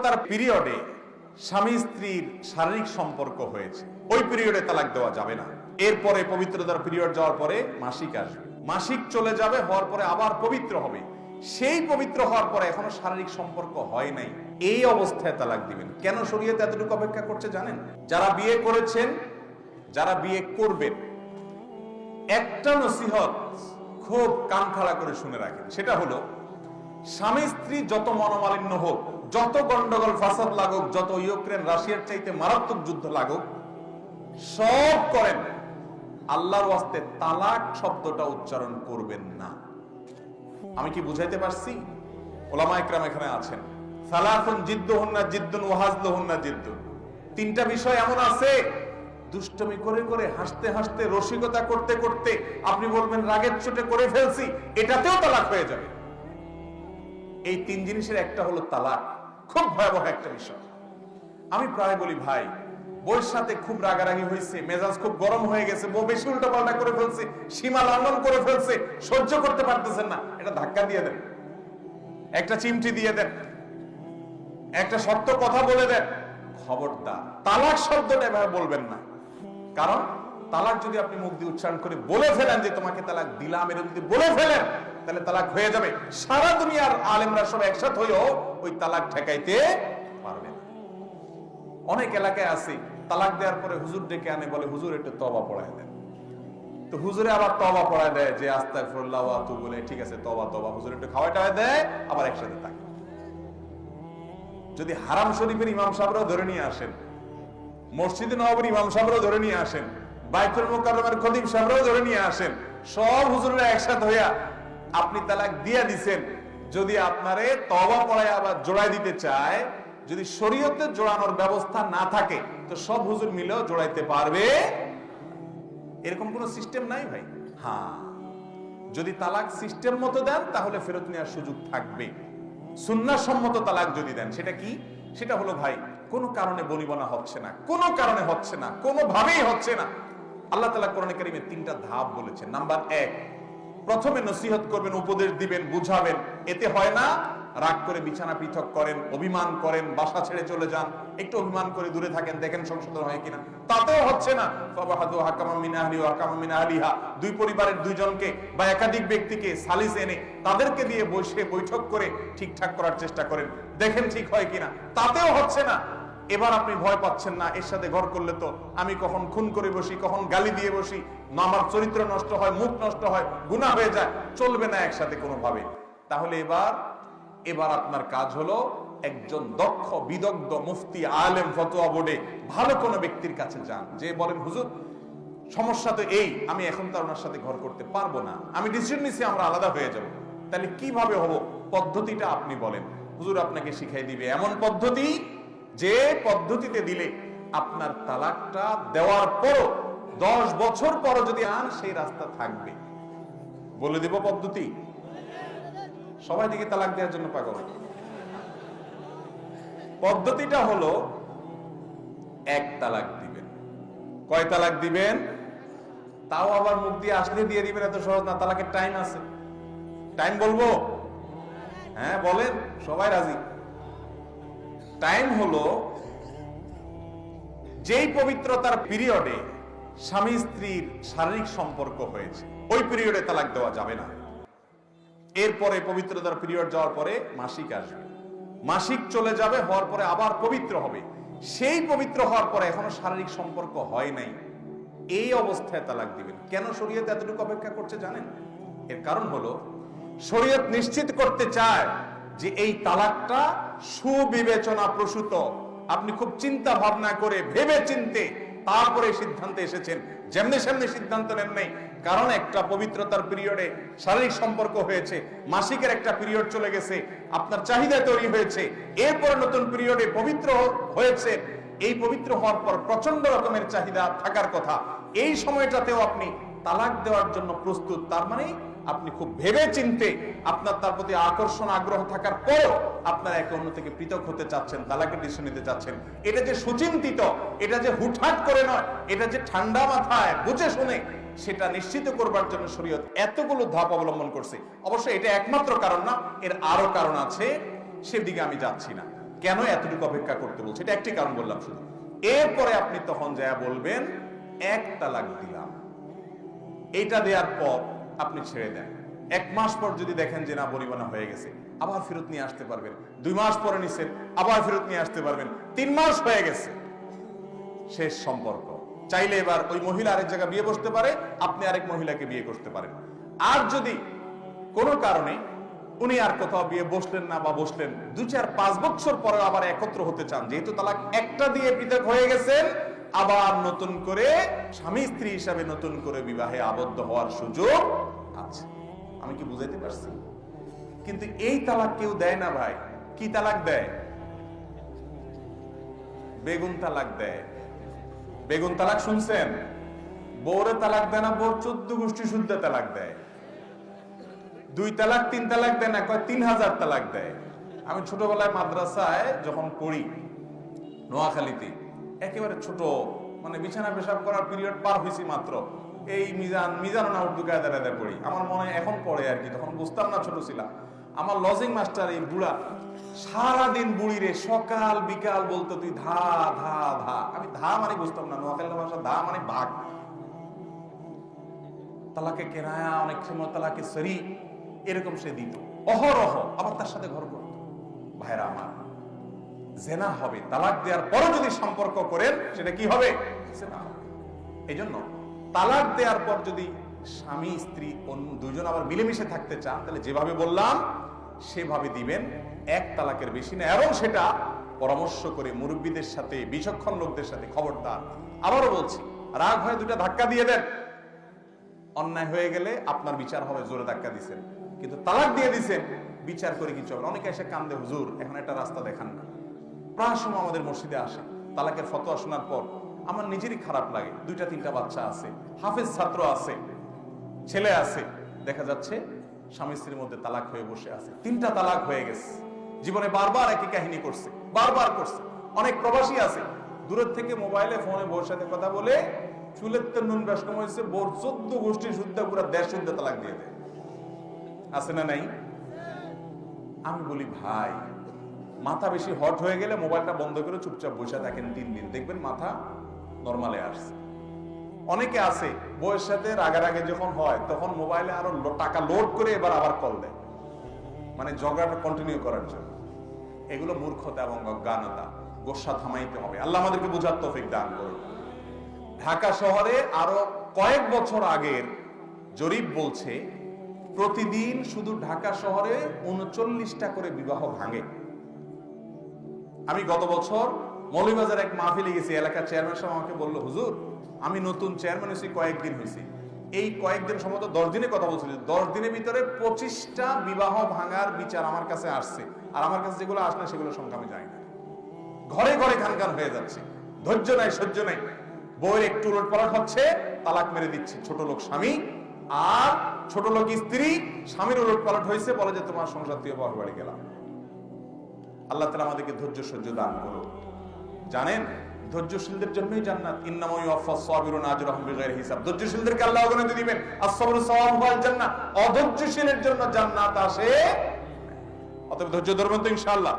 তার পিরিয়ডে স্বামী স্ত্রীর শারীরিক সম্পর্ক হয়েছে, ওই পিরিয়ডে তালাক দেওয়া যাবে না। এরপরে পবিত্রতার পিরিয়ড যাওয়ার পরে মাসিক আসবে, মাসিক চলে যাবে, হওয়ার পরে আবার পবিত্র হবে। সেই পবিত্র হওয়ার পরে এখনো শারীরিক সম্পর্ক হয় নাই, এই অবস্থায় তালাক দিবেন। কেন শরীয়ত এতটুকু অপেক্ষা করছে জানেন? যারা বিয়ে করেছেন, যারা বিয়ে করবেন, একটা নসিহত খুব কান খাড়া করে শুনে রাখেন। সেটা হলো, স্বামী স্ত্রী যত মনোমালিন্য হোক, যত গন্ডগোল ফাসাদ লাগুক, যত ইউক্রেন রাশিয়ার চাইতে মারাত্মক যুদ্ধ লাগুক, সব করেন, আল্লাহর ওয়াস্তে তালাক শব্দটা উচ্চারণ করবেন না। আমি কি বুঝাইতে পারছি? ওলামা ইকরাম এখানে আছেন। সালাসুন জিদ্দুহুন্না জিদ্দুন ওয়া হাজলুহুন্না জিদ্দুন। তিনটা বিষয় এমন আছে, দুষ্টমি করে করে, হাসতে হাসতে, রসিকতা করতে করতে আপনি বলবেন রাগের চোটে করে ফেলছি, এটাতেও তালাক হয়ে যাবে। এই তিন জিনিসের একটা হলো তালাক, খুব ভয়াবহ একটা বিষয়। আমি প্রায় বলি, ভাই বউয়ের সাথে খুব রাগারাগি হয়েছে, মেজাজ খুব গরম হয়ে গেছে, বউ বেশি উল্টোপাল্টা করে ফেলছে, সীমা লঙ্ঘন করে ফেলছে, সহ্য করতে পারতেছেন না, এটা ধাক্কা দিয়ে দেন, একটা চিমটি দিয়ে দেন, একটা সত্য কথা বলে দেন। খবরদার তালাক শব্দটা এভাবে বলবেন না। কারণ তালাক যদি আপনি মুখ দিয়ে উচ্চারণ করে বলে ফেলেন যে তোমাকে তালাক দিলাম, এটা যদি বলে ফেলেন, তাহলে তালাক হয়ে যাবে। সারা দুনিয়ার আলেমরা সব একসাথে হয়েও ওই তালাক ঠেকাইতে পারবে না। অনেক এলাকায় আছে, তালাক দেওয়ার পরে হুজুর ডেকে আনে, বলে হুজুর একটু তওবা পড়ায় দেন। তো হুজুরে আবার তওবা পড়ায় দেয়, যে আস্তাগফিরুল্লাহ ওয়া আতুবু ইলাইহি, ঠিক আছে তওবা তওবা, হুজুর একটু খাওয়াটায় দেয়, আবার একসাথে থাকে। যদি হারাম শরীফের ইমাম সাহেবরাও ধরে নিয়ে আসেন, মসজিদে নববীর ইমাম সাহেবরাও ধরে নিয়ে আসেন, বাইতুল মুকাররমের খতিব সাহেবরাও ধরে নিয়ে আসেন, সব হুজুররা একসাথে হইয়া আপনি তালাক দিয়া দিছেন, যদি আপনারে তওবা পড়ায় আবার জোড়ায় দিতে চায়, যদি শরীয়তে জোড়ানোর ব্যবস্থা না থাকে, তো সব হুজুর মিলেও জোড়াইতে পারবে? এরকম কোন সিস্টেম নাই ভাই। হ্যাঁ, যদি তালাক সিস্টেম মতো দেন, তাহলে ফেরত নেওয়ার সুযোগ থাকবে। সুন্নাহ সম্মত তালাক যদি দেন, সেটা কি? সেটা হলো, ভাই কোনো কারণে বনিবনা হচ্ছে না, কোনো কারণে হচ্ছে না, কোনোভাবেই হচ্ছে না। আল্লাহ তাআলা কোরআনে কারীমে তিনটা ধাপ বলেছেন। নাম্বার 1, প্রথমে নসিহত করবেন, উপদেশ দিবেন, বুঝাবেন। এতে হয় না, রাগ করে বিছানা পৃথক করেন, অভিমান করেন, বাসা ছেড়ে চলে যান, একটু অভিমান করে দূরে থাকেন, দেখেন সংশোধন হয় কিনা, তাতেও হচ্ছে না। ফাবাহাদু হাকামান মিন আহলি ওয়া হাকামান মিন আহলিহা, দুই পরিবারের দুইজনকে বা একাধিক ব্যক্তিকে সালিস এনে তাদেরকে দিয়ে বসে বৈঠক করে ঠিকঠাক করার চেষ্টা করেন, দেখেন ঠিক হয় কিনা, তাতেও হচ্ছে না। এবার আপনি ভয় পাচ্ছেন না, এর সাথে ঘর করলে তো আমি কখন খুন করে বসি, কখন গালি দিয়ে বসি, না আমার চরিত্র নষ্ট হয়, মুখ নষ্ট হয়, গুনাহ হয়ে যায়, চলবে না একসাথে কোনোভাবে। তাহলে এবার আপনার কাজ হলো, একজন দক্ষ বিদগ্ধ মুফতি, আলেম, ফতোয়া বোর্ডে ভালো কোনো ব্যক্তির কাছে যান, যে বলেন হুজুর সমস্যা তো এই, আমি এখন তার ওনার সাথে ঘর করতে পারবো না, আমি ডিসিশন নিছি আমরা আলাদা হয়ে যাব। তাহলে কিভাবে হবো, পদ্ধতিটা আপনি বলেন, হুজুর আপনাকে শিখাই দিবে এমন পদ্ধতি, যে পদ্ধতিতে দিলে আপনার তালাকটা দেওয়ার পরও 10 বছর পর যদি আন, সেই রাস্তা থাকবে। বলে দেব পদ্ধতি। সবাই দিকে তালাক দেওয়ার জন্য পাগল। পদ্ধতিটা হলো, 1 তালাক দিবেন। কয় তালাক দিবেন? তাও আবার মুখ দিয়ে আসলে দিয়ে দিবেন, এত সহজ না। তালাকের টাইম আছে, টাইম বলবো? হ্যাঁ বলেন, সবাই রাজি। টাইম হলো, যেই পবিত্রতার পিরিয়ডে স্বামী স্ত্রীর শারীরিক সম্পর্ক হয়েছে, ওই পিরিয়ডে তালাক দেওয়া যাবে না। এরপরে পবিত্রতার পিরিয়ড যাওয়ার পরে মাসিক আসবে, মাসিক চলে যাবে, হওয়ার পরে আবার পবিত্র হবে। সেই পবিত্র হওয়ার পরে এখনো শারীরিক সম্পর্ক হয় নাই, এই অবস্থায় তালাক দিবেন। কেন শরীয়ত এতটুকু অপেক্ষা করছে জানেন? এর কারণ হলো, শরীয়ত নিশ্চিত করতে চায় যে এই তালাকটা সুবিবেচনা প্রসূত। আপনি খুব চিন্তা ভাবনা করে, ভেবে চিন্তে তারপরে সিদ্ধান্তে এসেছেন, যেমনি সেমনি সিদ্ধান্ত নেন নাই। কারণ একটা পবিত্রতার পিরিয়ডে শারীরিক সম্পর্ক হয়েছে, মাসিকের একটা পিরিয়ড চলে গেছে, আপনার চাহিদা তৈরি হয়েছে, এরপর নতুন পিরিয়ডে পবিত্র হয়েছে। এই পবিত্র হওয়ার পর প্রচন্ড রকমের চাহিদা থাকার কথা, এই সময়টাতেও আপনি তালাক দেওয়ার জন্য প্রস্তুত। তার মানে আপনি খুব ভেবে চিন্তে, আপনার তার প্রতি আকর্ষণ, আগ্রহ থাকার পরও আপনারা একে অন্য থেকে পৃথক হতে চাচ্ছেন, তালাকের ডিসিশন নিতে চাচ্ছেন। এটা যে সুচিন্তিত, এটা যে হুটহাট করে নয়, এটা যে ঠান্ডা মাথায় বুঝে শুনে, সেটা নিশ্চিত করবার জন্য শরীয়ত এতগুলো ধাপ অবলম্বন করছে। অবশ্যই এটা একমাত্র কারণ না, এর আরো কারণ আছে, সেদিকে আমি যাচ্ছি না। কেন এতটুকু অপেক্ষা করতে বলছে, এটা একটি কারণ বললাম শুধু। এরপরে আপনি তখন যা বলবেন 1 তালাক দিলাম, এইটা দেওয়ার পর আপনি ছেড়ে দেন। 1 মাস পর যদি দেখেন যে না বনিবনা হয়ে গেছে, আবার ফেরত নিয়ে আসতে পারবেন। 2 মাস পরে নিছেন, আবার ফেরত নিয়ে আসতে পারবেন। 3 মাস হয়ে গেছে, শেষ সম্পর্ক। চাইলে এবার ওই মহিলা আরেক জায়গায় বিয়ে বসতে পারে, আপনি আরেক মহিলাকে বিয়ে করতে পারেন। আর যদি কোনো কারণে উনি আর কোথাও বিয়ে বসলেন না, বা বসলেন 2, 4, 5 বছর পরে আবার একত্র হতে চান, যেহেতু তালাক একটা দিয়ে পৃথক হয়ে গেছেন, আবার নতুন করে স্বামী স্ত্রী হিসাবে নতুন করে বিবাহে আবদ্ধ হওয়ার সুযোগ আছে। আমি কি বুঝাইতে পারছি? কিন্তু এই তালাক কেউ দেয় না ভাই। কি তালাক দেয়? বেগুন তালাক দেয়। বেগুন তালাক শুনছেন? বউরে তালাক দেয় না, বউর 14 গোষ্ঠী শুদ্ধ তালাক দেয়। 2 তালাক 3 তালাক দেয় না, কয় 3000 তালাক দেয়। আমি ছোটবেলায় মাদ্রাসায় যখন পড়ি নোয়াখালীতে, একেবারে ছোট, মানে বিছানা পেশাব করার পিরিয়ড পার হয়েছি মাত্র। এই মিজান না উর্দু কায়দায় পড়ি, আমার মনে এখন পড়ে আর কি, তখন বুঝতাম না, ছোট ছিলাম। আমার লজিং মাস্টার এই বুড়া সারাদিন বুড়ি রে সকাল বিকাল বলতো তুই ধা ধা ধা। আমি ধা মানে বুঝতাম না, নোয়াখালী ভাষা ধা মানে ভাগ। তালাকে কেনায়া, অনেক সময় তালাকে সরি, এরকম সে দিত অহরহ, আবার তার সাথে ঘর করত। ভাইরা আমার, জেনা হবে। তালাক দেওয়ার পরও যদি সম্পর্ক করেন, সেটা কি হবে? জেনা হবে। এই জন্য তালাক দেওয়ার পর যদি স্বামী স্ত্রী দুজন আবার মিলেমিশে থাকতে চান, তাহলে যেভাবে বললাম সেভাবে দিবেন, 1 তালাকের বেশি না। এবং সেটা পরামর্শ করে মুরব্বীদের সাথে, বিচক্ষণ লোকদের সাথে। খবরদার, আবারও বলছি, রাগ হয় 2টা ধাক্কা দিয়ে দেন। অন্যায় হয়ে গেলে আপনার বিচার হবে, জোরে ধাক্কা দিচ্ছেন। কিন্তু তালাক দিয়ে দিচ্ছেন, বিচার করে কিছু হবে। অনেকে এসে কান্দে, হুজুর এখন একটা রাস্তা দেখান না। প্রায় সময় আমাদের মসজিদে আসে, তালাকের ফতোয়া শোনার পর আমার নিজেরই খারাপ লাগে। 2টা 3টা বাচ্চা আছে, হাফেজ ছাত্র আছে, ছেলে আছে, দেখা যাচ্ছে স্বামী স্ত্রীর মধ্যে তালাক হয়ে বসে আছে। 3টা তালাক হয়ে গেছে, জীবনে বারবার একই কাহিনী করছে, বারবার করছে। অনেক প্রবাসী আছে, দূরের থেকে মোবাইলে ফোনে বউর সাথে কথা বলে চুলের তো নুন বেশকম হয়েছে, বউর 14 গোষ্ঠী শুদ্ধ পুরো 1.5 শুদ্ধ তালাক দিয়ে দেয়। আছে না নাই? আমি বলি ভাই, মাথা বেশি হট হয়ে গেলে মোবাইলটা বন্ধ করে চুপচাপ বসে থাকেন 3 দিন, দেখবেন মাথা নরমালে আসছে। অনেকে আছে বউয়ের সাথে রাগারাগি যখন হয়, তখন মোবাইলে আরো টাকা লোড করে এবার আবার কল দেয়, মানে ঝগড়াটা কন্টিনিউ করার জন্য। এগুলো মূর্খতা এবং অজ্ঞানতা। গোসা থামাইতে হবে। আল্লাহ আমাদেরকে বুঝার তৌফিক দান করুন। ঢাকা শহরে আরো কয়েক বছর আগের জরিপ বলছে, প্রতিদিন শুধু ঢাকা শহরে 39টা করে বিবাহ ভাঙে। আমি গত বছর মৌলভীবাজার এক মাহফিলে গেছি, এলাকার চেয়ারম্যান সাহেব আমাকে বললো, হুজুর আমি নতুন চেয়ারম্যান হয়েছি, কয়েকদিন হয়েছি, এই কয়েকদিন সম্ভবত 10 দিনের কথা বলছিল, 10 দিনের ভিতরে 25টা বিবাহ ভাঙার বিচার আমার কাছে আসছে। আর আমার কাছে যেগুলো আসলে সেগুলো সংখ্যা আমি জানি না। ঘরে ঘরে খানখান হয়ে যাচ্ছে, ধৈর্য নাই, সহ্য নাই। বউয়ের একটু উলটপালট হচ্ছে, তালাক মেরে দিচ্ছে ছোট লোক স্বামী, আর ছোট লোক স্ত্রী, স্বামীর উলটপালট হয়েছে, বলে যে তোমার সংসার থেকে বাপের বাড়ি গেলাম। আল্লাহ তাআলা আমাদেরকে ধৈর্য সহ্য দান করুন। জানেন, ধৈর্যশীলদের জন্যই জান্নাত। ইন্নামা ইউওয়াফাস সাবিরুনা আজরাহুম বিগাইরি হিসাব। ধৈর্যশীলদেরকে আল্লাহ ওখানে দিবেন। আস-সাবরু সাওয়াবুল জান্নাহ। অধৈর্যশীলের জন্য জান্নাত আসে। অতএব ধৈর্য ধরবেন তো ইনশাআল্লাহ।